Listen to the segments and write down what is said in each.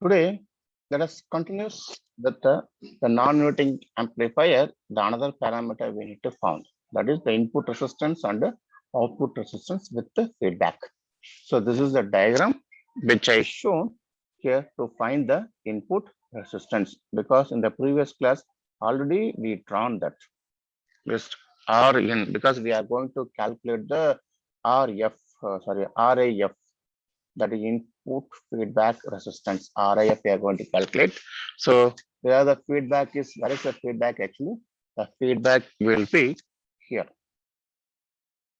Today, let us continue with the non-inverting amplifier, the another parameter we need to found. That is the input resistance and the output resistance with the feedback. So this is the diagram which I shown here to find the input resistance, because in the previous class already we drawn that just Rn, because we are going to calculate the RF, RAF, that is input feedback resistance. RIF we are going to calculate. So where the feedback is, where is the feedback actually? The feedback will be here.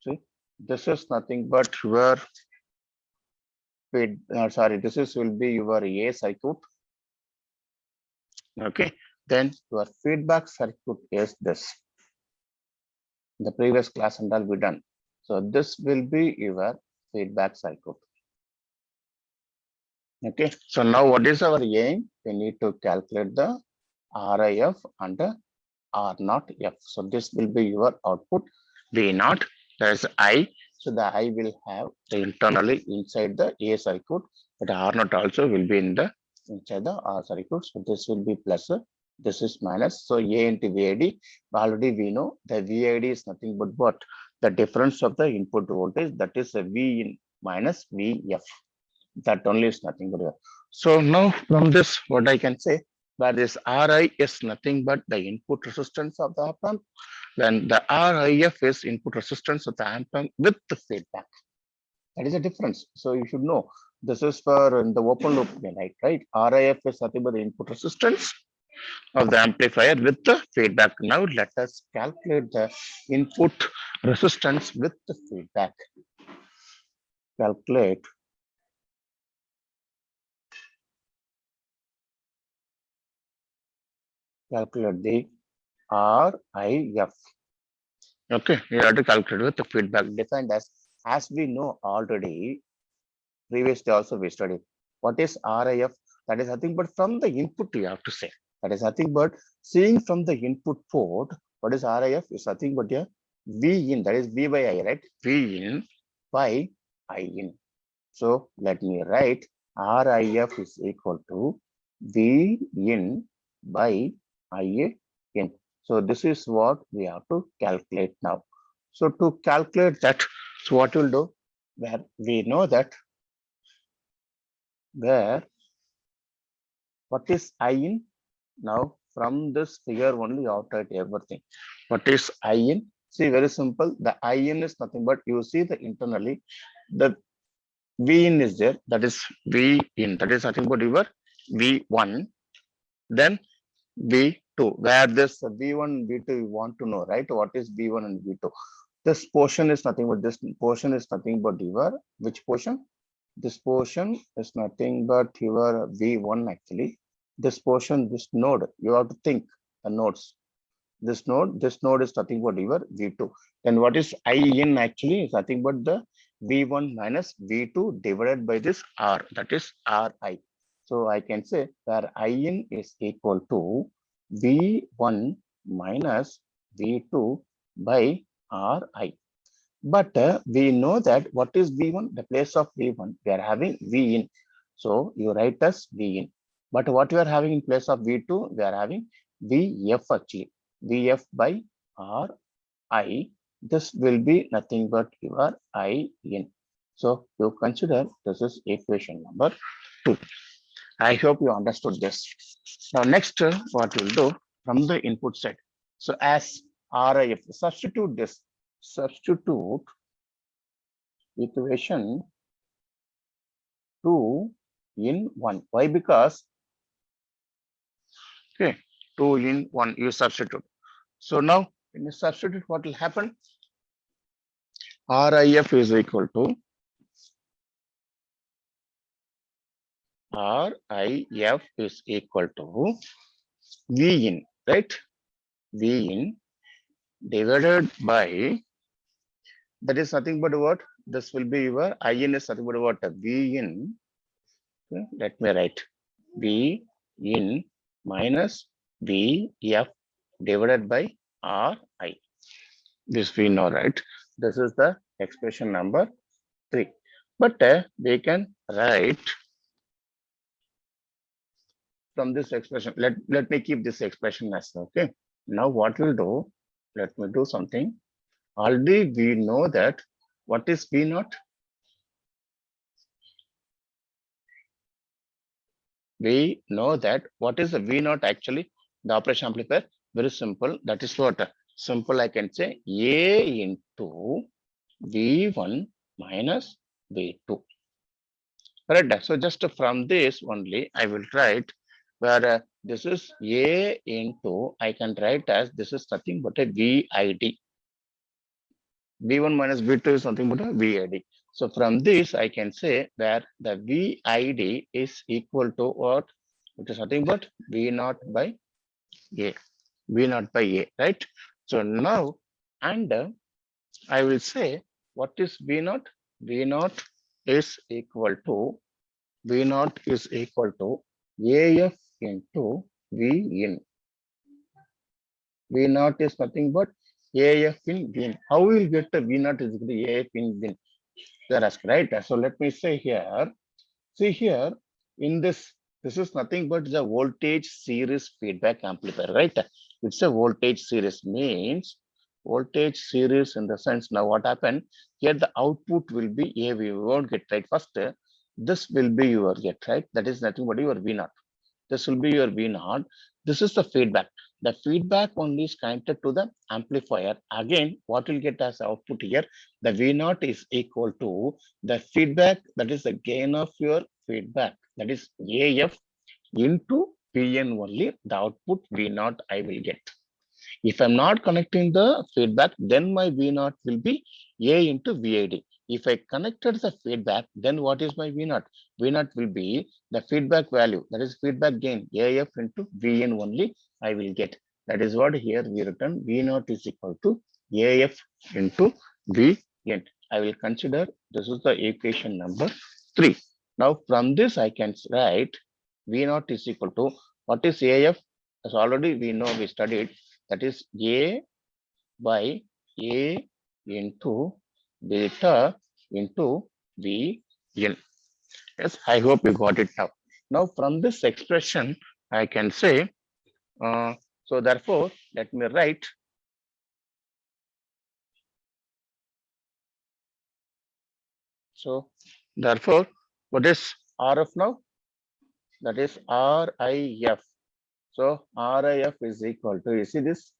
See, this is nothing but your this is will be your A circuit. Okay, then your feedback circuit is this. The previous class and all we done. So this will be your feedback circuit. Okay, so now what is our aim? We need to calculate the RIF and the R naught F. So this will be your output V naught. There's I. So the I will have the internally inside the A circuit, but R naught also will be in the inside the R circuit. So this will be plus, this is minus. So A into VID. Already we know the VID is nothing but what? The difference of the input voltage, that is a V in minus VF. That only is nothing but. So now from this, what I can say, that this Ri is nothing but the input resistance of the op amp, then the RIF is input resistance of the amp with the feedback. That is a difference. So you should know this is for in the open loop, right? RIF is nothing but the input resistance of the amplifier with the feedback. Now let us calculate the input resistance with the feedback. Calculate the RIF. Okay, we have to calculate with the feedback defined as we know already. Previously also we studied. What is RIF? That is nothing but from the input you have to say. That is nothing but seeing from the input port. What is RIF? Is nothing but a V in. That is V by I, right? V in by I in. So let me write RIF is equal to V in by I in. So this is what we have to calculate now. So to calculate that, so what we'll do, where we know that where what is I in? Now from this figure only you have to write everything. What is I in? See, very simple. The I in is nothing but you see the internally the V in is there. That is V in. That is nothing but your V1. Then V2, where this V1, V2 you want to know, right? What is V1 and V2? This portion is nothing but this portion is nothing but your which portion? This portion is nothing but your V1 actually. This portion, this node, you have to think the nodes. This node is nothing but your V2. Then what is I in actually is nothing but the V1 minus V2 divided by this R, that is Ri. So I can say that I in is equal to V1 minus V2 by Ri. But we know that what is V1? The place of V1, we are having V in. So you write as V in. But what we are having in place of V2, we are having VF actually. VF by Ri. This will be nothing but your I in. So you consider this is equation number 2. I hope you understood this. Now next, what we'll do from the input side. So as RIF, substitute equation 2 in 1. Why? Because, okay, 2 in 1, you substitute. So now when you substitute, what will happen? RIF is equal to RIF is equal to V in, right? V in divided by, that is nothing but what? This will be your I in is nothing but what? V in, okay, let me write V in minus VF divided by RI. This we know, right? This is the expression number 3. But we can write from this expression, let me keep this expression as okay. Now what we'll do, let me do something. Already we know that what is V naught? We know that what is the V naught actually? The operation amplifier, very simple. That is what? Simple, I can say A into V1 minus V2. Correct. So just from this only, I will write where this is A into, I can write as this is nothing but a VID. V1 minus V2 is nothing but a VID. So from this, I can say where the VID is equal to what? It is nothing but V naught by A. V naught by A, right? So now, and I will say what is V naught? V naught is equal to V naught is equal to AF into V in. V naught is nothing but AF in V in. How will get the V naught is equal to AF in V in? They're asked, right? So let me say here, see here in this is nothing but the voltage series feedback amplifier, right? It's a voltage series, means voltage series in the sense. Now what happened here, the output will be A, we won't get right. First this will be your get, right? That is nothing but your V naught. This will be your V naught. This is the feedback. The feedback only is connected to the amplifier. Again, what will get as output here? The V naught is equal to the feedback, that is the gain of your feedback, that is AF into PN only, the output V naught I will get. If I'm not connecting the feedback, then my V naught will be A into VID. If I connected the feedback, then what is my V naught? V naught will be the feedback value, that is feedback gain, AF into VN only I will get. That is what here we written, V naught is equal to AF into VN. I will consider this is the equation number 3. Now from this I can write V naught is equal to what is AF? As already we know, we studied, that is A by A into beta into V n. Yes, I hope you got it now. Now from this expression, I can say, so therefore, let me write. So therefore, what is RF now? That is RIF. So RIF is equal to, you see this?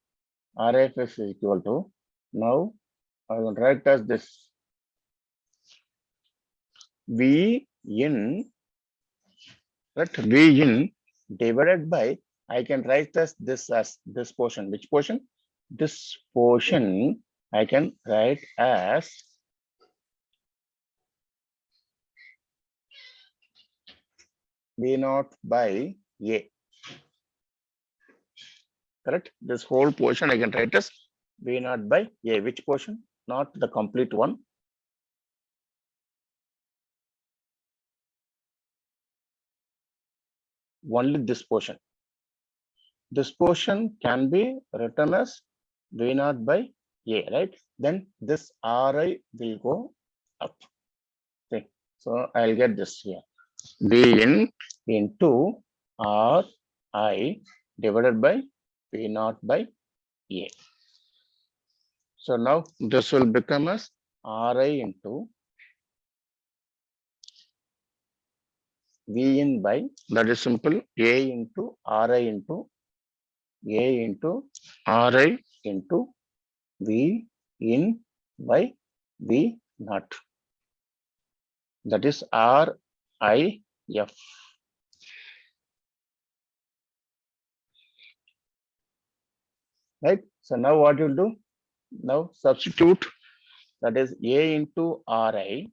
RIF is equal to, now I will write as this V in, right? V in divided by, I can write as this portion. Which portion? This portion I can write as V naught by A. Correct? This whole portion I can write as V naught by A. Which portion? Not the complete one. Only this portion. This portion can be written as V naught by A, right? Then this Ri will go up. Okay. So I'll get this here. V in into Ri divided by V naught by A. So now this will become as Ri into V in by, that is simple, A into Ri into A into Ri into V in by V naught. That is RIF. Right? So now what you'll do? Now substitute, that is A into Ri,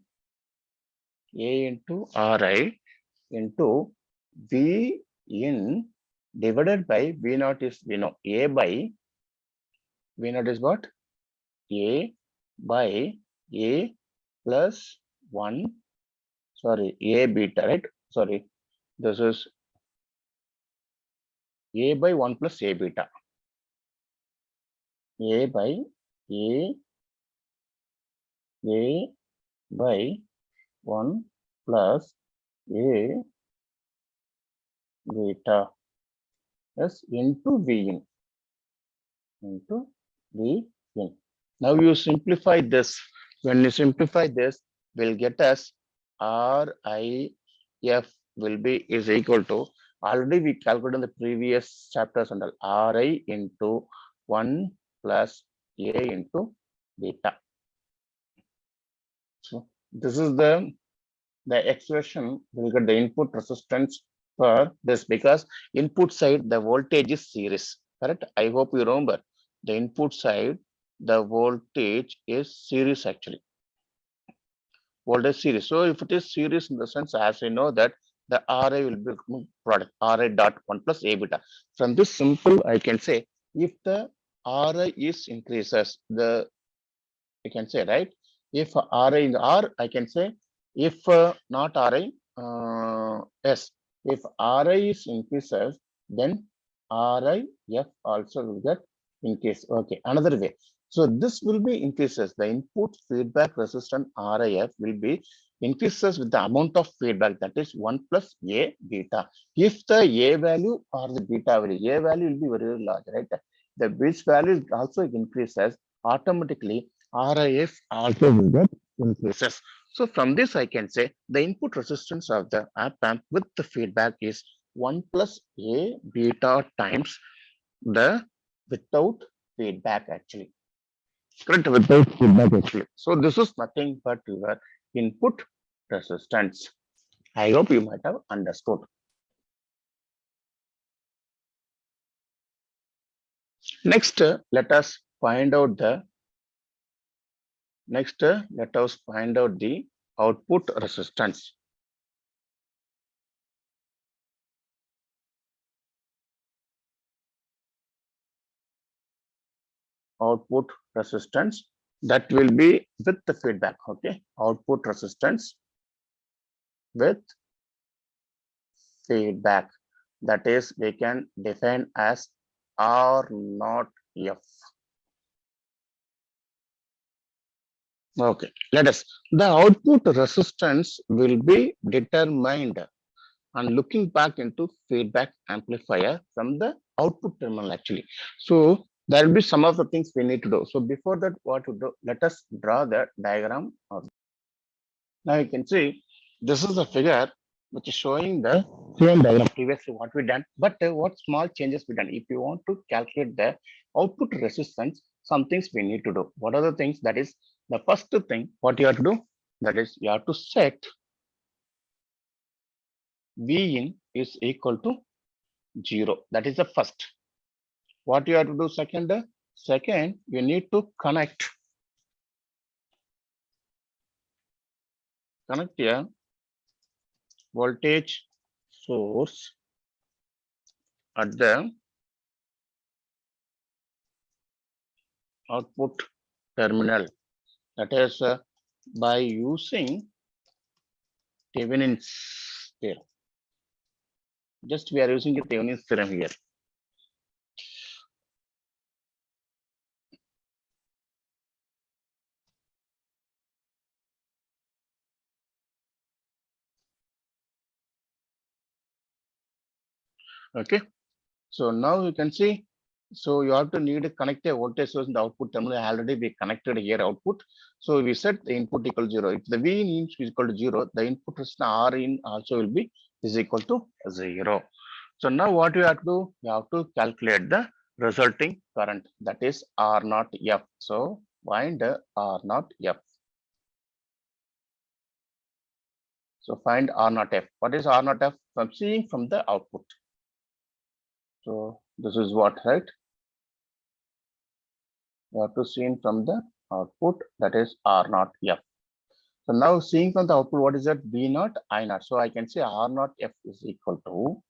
A into Ri into V in divided by V naught is, we know, A by V naught is what? A by A plus 1, sorry, A beta, right? Sorry, this is A by 1 plus A beta. A by A by 1 plus A beta is into V into V in. Now you simplify this. When you simplify this, will get us RIF will be is equal to, already we calculated in the previous chapters and all, Ri into 1 plus A into beta. So this is the expression. Will get the input resistance for this, because input side the voltage is series, correct? I hope you remember the input side the voltage is series, actually voltage series. So if it is series, in the sense, as we know that the Ri will become product Ri dot 1 plus A beta. From this simple I can say, if the Ri is increases, the I can say, right? If Ri in the R, I can say, if not Ri, yes, if Ri is increases, then RIF also will get increase. Okay, another way. So this will be increases. The input feedback resistance RIF will be increases with the amount of feedback, that is 1 plus A beta. If the A value or the beta value, A value will be very, very large, right? The which value also increases, automatically RIF also will get increases. So from this I can say the input resistance of the op amp with the feedback is 1 plus A beta times the without feedback, actually. Correct, without feedback, actually. So this is nothing but your input resistance. I hope you might have understood. Next, let us find out the output resistance. Output resistance that will be with the feedback. Okay, output resistance with feedback, that is we can define as R not F. Okay, let us, the output resistance will be determined and looking back into feedback amplifier from the output terminal, actually. So there will be some of the things we need to do. So before that, what to do, let us draw the diagram of. Now you can see this is a figure which is showing the same diagram previously what we done, but what small changes we done. If you want to calculate the output resistance, some things we need to do. What are the things? That is the first thing what you have to do, that is you have to set V in is equal to 0. That is the first. What you have to do second? Second, you need to connect here voltage source at the output terminal. That is by using Thevenin's theorem. Just we are using the Thevenin's theorem here. Okay, so now you can see, so you have to need to connect a voltage source in the output terminal. Already we connected here output. So we set the input equal to 0. If the V in is equal to 0, the input resistance R in also will be is equal to 0. So now what you have to do, you have to calculate the resulting current, that is R naught F. So find R naught F. So find R naught F. What is R naught F? From seeing from the output. So this is what, right? You have to see from the output, that is R naught F. So now seeing from the output, what is that? V naught I naught. So I can say R naught F is equal to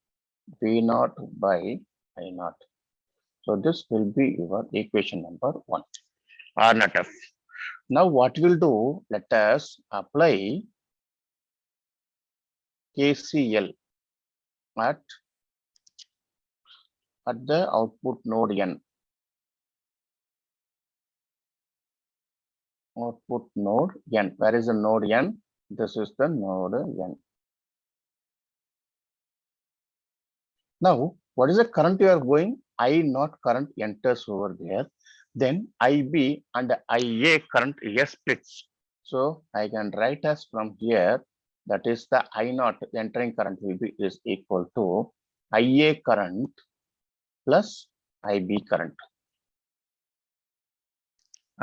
V naught by I naught. So this will be your equation number 1, R naught F. Now what we'll do, let us apply KCL at the output node N. Output node N. Where is the node N? This is the node N. Now, what is the current you are going? I not current enters over there. Then IB and IA current yes splits. So I can write as from here, that is the I not entering current will be is equal to IA current plus IB current.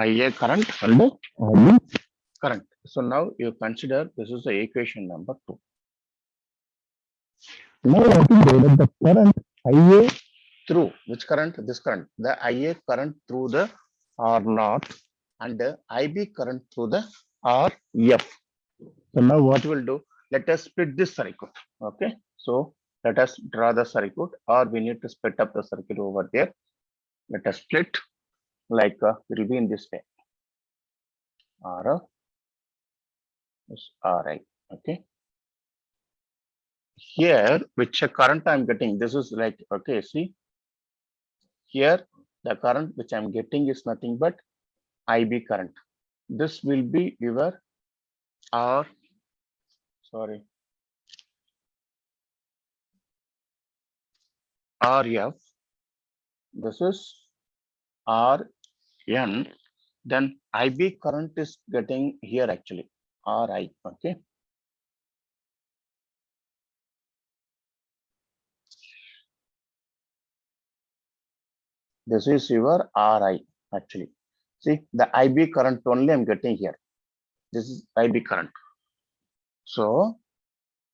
IA current and IB current. So now you consider this is the equation number 2. Now what is the current IA through which current? This current. The IA current through the R naught and the IB current through the RF. So now what we'll do? Let us split this circuit. Okay. So let us draw the circuit, or we need to split up the circuit over there. Let us split like it will be in this way. RF is RI. Okay. Here, which current I'm getting, this is like, okay, see, here the current which I'm getting is nothing but IB current. This will be your RF. This is RN. Then IB current is getting here actually RI. Okay. This is your RI actually. See, the IB current only I'm getting here. This is IB current. So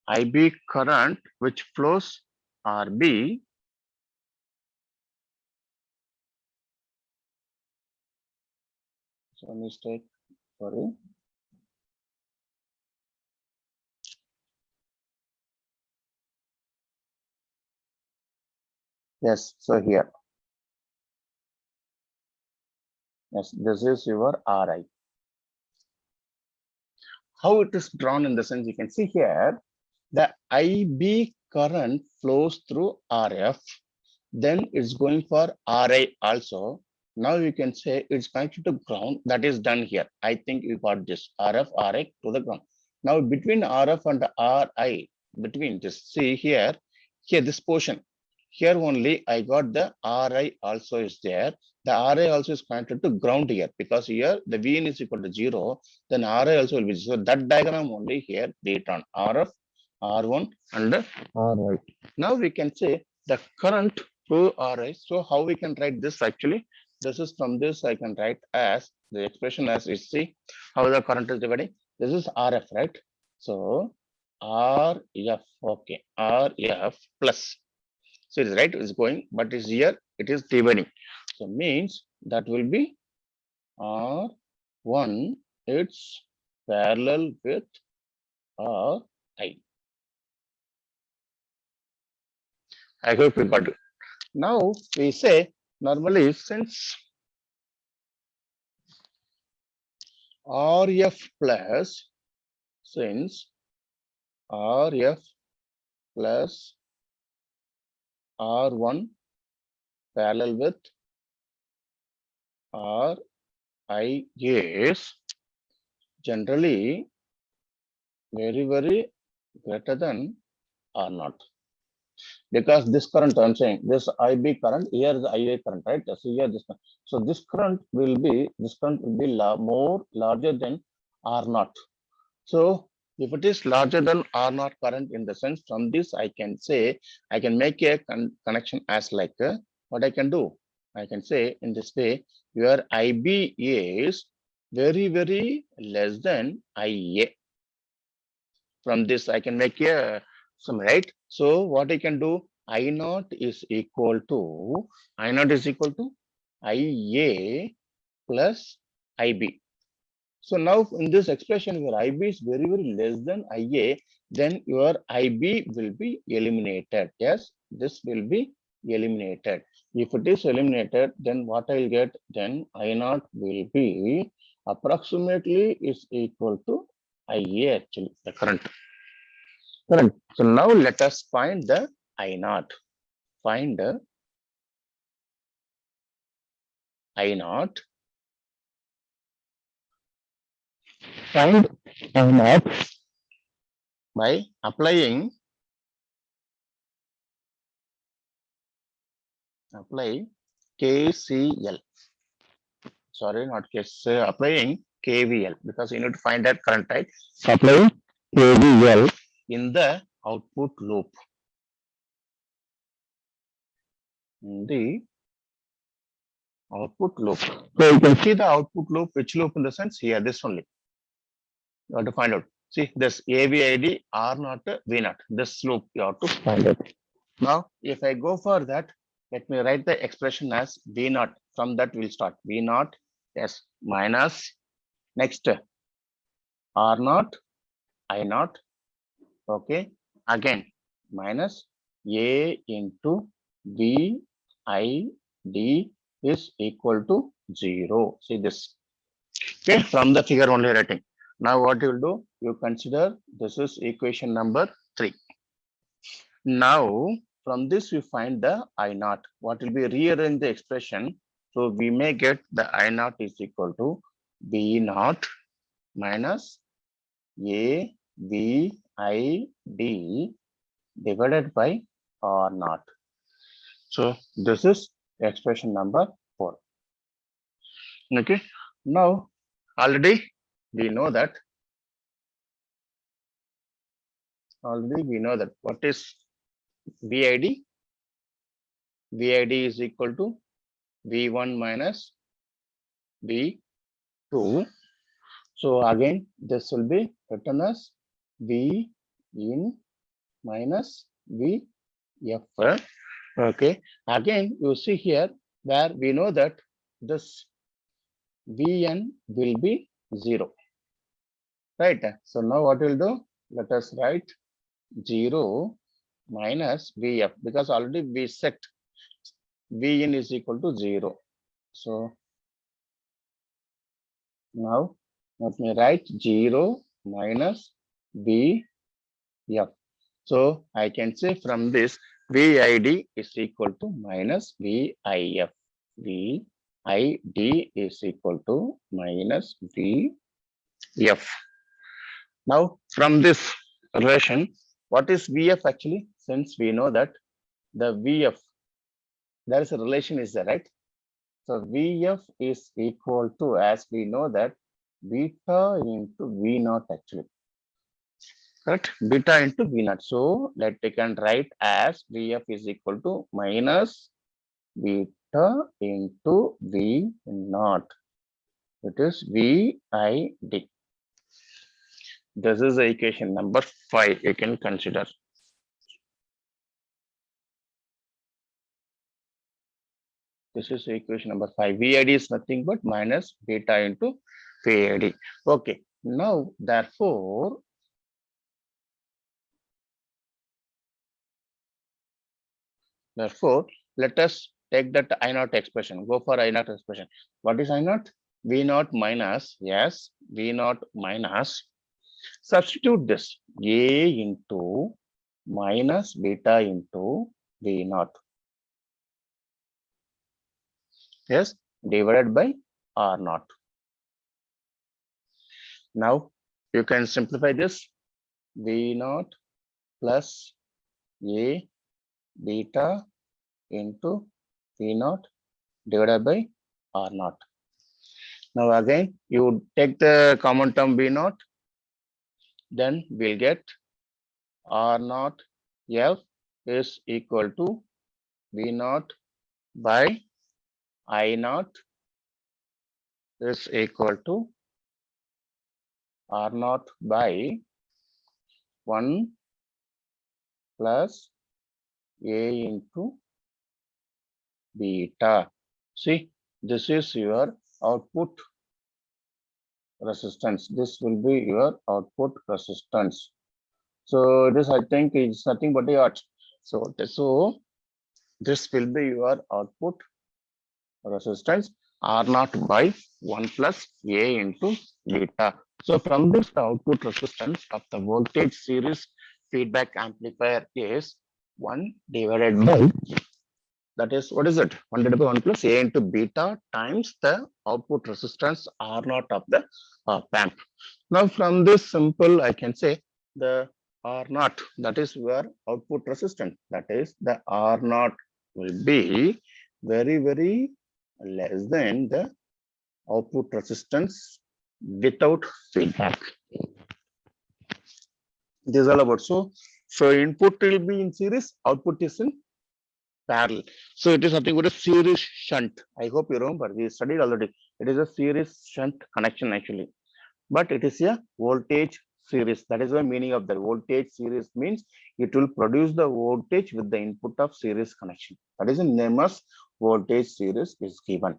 IB current which flows RB so mistake, sorry. Yes, so here. Yes, this is your RI. How it is drawn in the sense you can see here, the IB current flows through RF, then it's going for RI also. Now you can say it's connected to ground. That is done here. I think you got this RF, RI to the ground. Now between RF and RI, between this, see here, this portion, here only I got the RI also is there. The RI also is connected to ground here because here the VN is equal to 0, then RI also will be. So that diagram only here be it on RF, R1 and RI. Now we can say the current to RI. So how we can write this actually? This is from this I can write as the expression as is, see how the current is dividing. This is RF, right? So RF, okay, RF plus. So it's right, it's going, but it's here, it is dividing. So means that will be R1, it's parallel with RI. I hope you got it. Now we say normally since RF plus, since RF plus R1 parallel with RI is generally very greater than R0. Because this current I'm saying, this IB current, here is the IA current, right? So here this one. So this current will be more larger than R0. So if it is larger than R0 current, in the sense from this I can say I can make a connection as like what I can do. I can say in this way your IB is very less than IA. From this I can make a some, right? So what I can do, I0 is equal to IA plus IB. So now in this expression, your IB is very less than IA, then your IB will be eliminated. Yes, this will be eliminated. If it is eliminated, then what I'll get, then I0 will be approximately is equal to IA actually, the current. Current. So now let us find the I0. Find the I0. Find I0 by applying apply KCL. Sorry, not KCL, applying KVL because you need to find that current, right? So applying KVL in the output loop. In the output loop. So you can see the output loop, which loop in the sense here, this only. You have to find out. See this AVID R not V not. This loop you have to find out. Now, if I go for that, let me write the expression as V naught. From that we'll start. V naught, yes, minus next R naught, I naught. Okay. Again, minus A into V I D is equal to 0. See this. Okay, from the figure only writing. Now what you will do, you consider this is equation number 3. Now from this we find the I naught. What will be rearrange the expression? So we may get the I naught is equal to B naught minus A B I D divided by R naught. So this is expression number 4. Okay. Now already we know that what is VID? VID is equal to V1 minus V2. So again, this will be written as V in minus VF. Okay. Again, you see here where we know that this Vn will be 0. Right. So now what we'll do? Let us write 0 minus Vf because already we set Vn is equal to 0. So now let me write 0 minus Vf. So I can say from this VID is equal to minus VIF. VID is equal to minus VF. Now from this relation, what is VF actually? Since we know that the VF, there is a relation is there, right? So VF is equal to, as we know that, beta into V naught actually. Correct? Beta into V naught. So let we can write as VF is equal to minus beta into V naught. It is VID. This is the equation number 5 you can consider. This is equation number 5. VID is nothing but minus beta into VID. Okay. Now, therefore, let us take that I naught expression. Go for I naught expression. What is I naught? V naught minus, yes, V naught minus. Substitute this A into minus beta into V naught. Yes, divided by R naught. Now you can simplify this V naught plus A beta into V naught divided by R naught. Now again, you take the common term V naught, then we'll get R naught F is equal to V naught by I naught is equal to R naught by 1 plus A into beta. See, this is your output resistance. This will be your output resistance. So this I think is nothing but a yacht. So this will be your output resistance R naught by 1 plus A into beta. So from this the output resistance of the voltage series feedback amplifier is 1 divided by, that is, what is it? 1 divided by 1 plus A into beta times the output resistance R naught of the amp. Now from this simple I can say the R naught, that is your output resistance, that is the R naught will be very less than the output resistance without feedback. This is all about. So input will be in series, output is in parallel. So it is nothing but a series shunt. I hope you remember, we studied already. It is a series shunt connection actually, but it is a voltage series. That is the meaning of the voltage series, means it will produce the voltage with the input of series connection. That is the name of voltage series is given.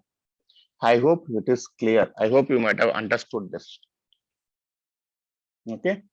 I hope it is clear. I hope you might have understood this. Okay.